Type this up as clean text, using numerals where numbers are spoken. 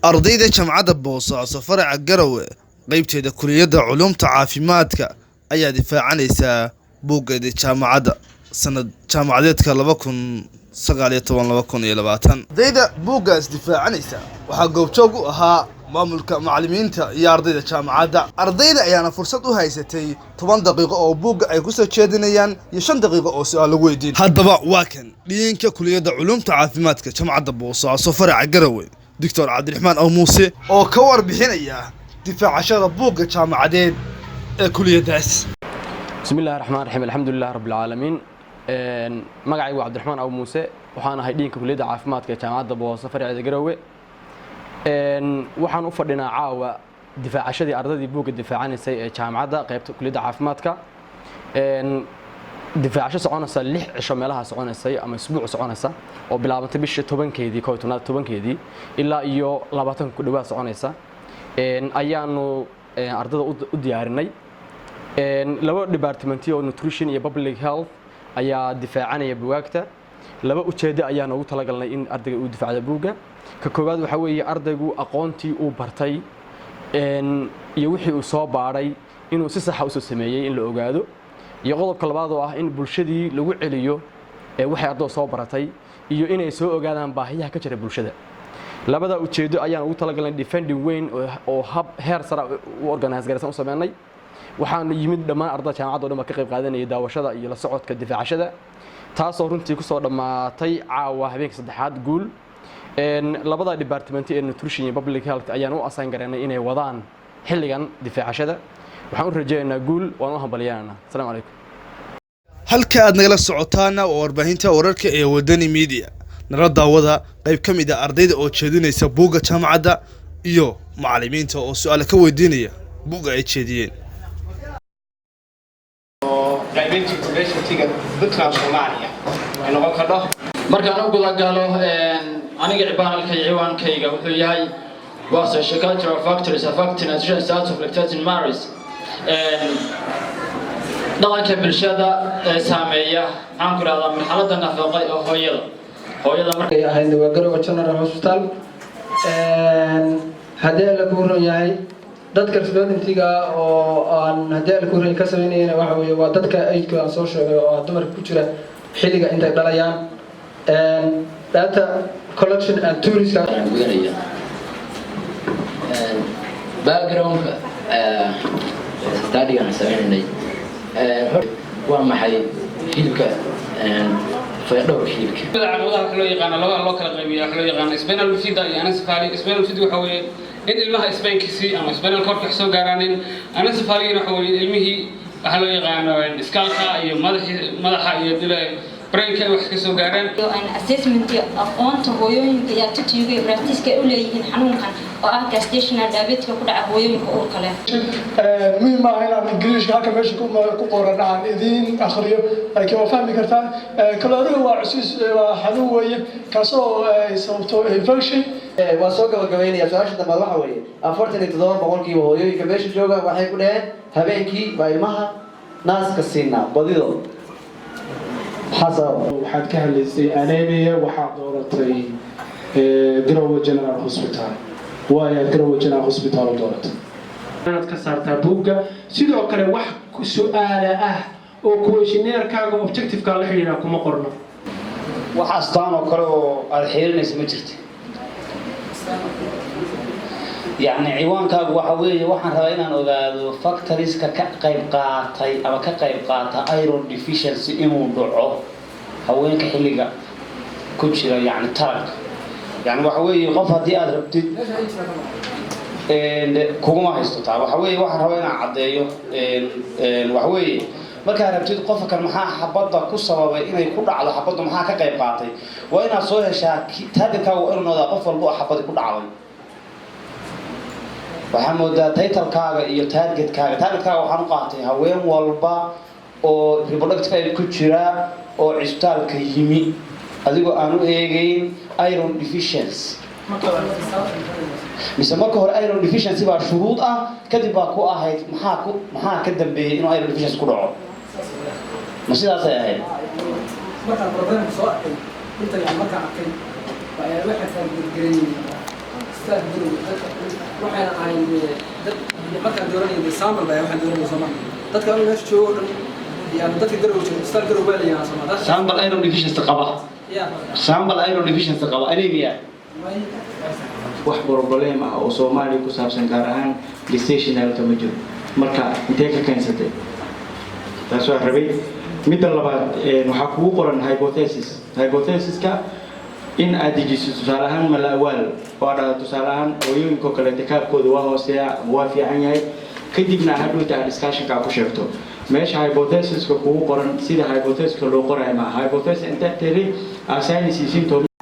ardayda jamcadda Boosaaso faraca Garowe qaybteeda kuliyadda Culuumta Caafimaadka ayaa difaacanaysa buuggeeda jaamacadda sanad jaamacadeedka 2019-2020. ardayda buuggaas difaacanaysa waxaa goobjoog u ahaa maamulka macallimiinta iyo ardayda jaamacadda. ardayda ayaana fursad u haysatay 10 daqiiqo oo buugga ay ku soo jeedinayaan iyo 5 daqiiqo oo su'aal lagu weydiin. haddaba waa kan dhiinka kuliyadda Culuumta Caafimaadka jamcadda Boosaaso faraca Garowe دكتور عبد الرحمن أو موسى أو كور بحنايا دفاع عشرة بوق جامعتين كلية داس. بسم الله الرحمن الرحيم الحمد لله رب العالمين. مقعي عبد الرحمن أو موسى وحنا هيدين كلية عافمات كجامعة بواسطة فرع الجروي. وحنا أفردنا عاوة دفاع عشرة أرضي بوق الدفاع عن السي جامعة قيبت كلية عافمات كا. دفاع عشرة سعونسة لح شمالها سعونسة أما أسبوع سعونسة وبلا تبيش توبن كيدي كويتونا توبن كيدي إلا إيو لاباتن كدوا سعونسة أيانو أرض أديارني لو ديبارتمنتي أو نوتريشن يا public health أيا دفاع عن يبوقته لو أشهد أيانو وطلقنا إن أرض ودفاع بوجا ككواد وحوي أرض أقانتي وبرتي يوحي أصاب علي إنه سيسح وسمية إن لأوجاده يقولوا كلبادو إن بلشدي لو عليو waxay ardo soo baratay iyo inay soo ogaadaan baahiyaha ka jira bulshada labada ujeedo ayaan ugu talagalnay defending weyn oo hab heer sare u organize garaysan u sameynay waxaan yimid dhamaan ardayda jaamacadda oo dhan ka qayb qaadanayay daawashada iyo la socodka difaacashada taasoo runtii ku soo dhamaatay caawa habeenka saddexaad guul labada department ee nutrition iyo public health ayaan u asaan garanay inay wadaan xilligan difaacashada waxaan u rajaynaynaa guul waan u hambalyaynaa assalaamu calaykum halka aad nagala socotaana oo warbaahinta wararka ee wadani media nala daawada qayb ka mid ah ardayda oo jeedinaysa buugga jaamacadda iyo macallimiinta oo su'aalo ka weydiinaya buugga ay jeediyeen qaybinta university-ga Puntland Soomaaliya ay noqon karto markaan u guda galo aniga ciwaankayga wuxuu yahay waa sociocultural factors affecting the status of lactation marriage dhaqanka bulshada saameeya aan ku raadaan marxaladda nafaqo ee hooyada markay ahayd waa Garowe General Hospital hadee la guuran yahay dadka studentiga oo aan hadee la guuran ka sameynayna waxa weeye waa dadka aydka aan soo sheegay oo dumar ku jira xilliga intay dhalayaan data collection and tourism background study aan sameynay waa maxay hilibka fayadhowr hilibka calaamadaha loo yaqaan loo kala qaybiyo loo yaqaan spinal fida iyo anencephaly spinal fida waxa weeye in ilmaha spinkiisi ama spinal cord soo gaaraanin anencephaly waxa weeye ilmihii waxa loo yaqaan skalka iyo madaxa iyo dilay brainka wax ka soo gaaraan assessment aqoonta hooyooyinka iyo attitude practice-ka u leeyihiin xanuunkan oo ah gestational diabetes ku dhaca hooyooyinka uurka leh muhiim ah inaan English halka meesha ku qoran aan idin akhriyo ay ka fahmi kartaan kaloriga waa cusub waa xanuun weeye kaasoo ay sababto infection waa soo gabagabeynaya su'aasha dambe waxa weeye 47% hooyooyinka meesha jooga waxay ku dhaheen habeenkii baa ilmaha naaska siinaa badido waxaad ka hadlaysay anemia waxaad dooratay Garowe General Hospital waayo Garowe General Hospital oo dooratay inaad ka saartaa buugga sidoo kale wax su'aal ah oo questionnaire-kaaga objective-ka la xiriira kuma qorno wax astaan oo kale oo aad xiirinayso ma jirto يعني ciwaankaagu waxa weeye waxaan rabaa inaan ogaado factories-ka ka qayb qaatay ama ka qayb qaata iron deficiency inuu dhaco haweenka xilliga ku jira yani taranka yani waxa weeye qof hadii aad rabtid kuma haysto taa waxa weeye waxaan rabaa inaan cadeeyo waxa weeye marka rabtid qofka kan maxaa xabada ku sababay inay ku dhacdo xabada maxaa ka qayb qaatay waa inaad soo heshaa targetkaaga inuu noqdo qof walba oo xabada ku dhacday waxaan moodaa title-kaaga iyo target-kaaga waxaan u qaatay haween walba oo reproductive ku jira oo cisbitaalka yimi adigoo aan u eegayn iron deficiency mise marka hore iron deficiency baa shuruud ah kadib baa ku ahayd maxaa ka dambeeyay inuu iron deficiency ku dhaco ma sidaas ay ahayd marka problem soo arkay inta marka arkay waa waxa ka gudbay isbitaalka garowe waxayna ahayn dad markaan dooranayay sample baa waxaan dooranayay Soomaaliya dadka anu meesha joogo dhan yani dadka garowe joogo isbitaal garowe waa la yaqaan Soomaaliya sample iron deficiency qaba sample iron deficiency qaba anemia wax problem ah oo Soomaaliya ku saabsan gaar ahaan gestational kama jiro marka intee ka keensatay taas waa rabay midda labaad waxa kugu qoran hypothesis-ka in aad dejiso tusaale ahaan malawaal oo dhahdo tusaale ahaan hooyooyinka kale takaabkooda waa hooseeya waa fiican yahay kadibna hadhowta discussion-ka ku sheegto meesha hypothesis-ka kugu qoran sida hypothesis-ka loo qorayo ma hypothesis inta tiri assignment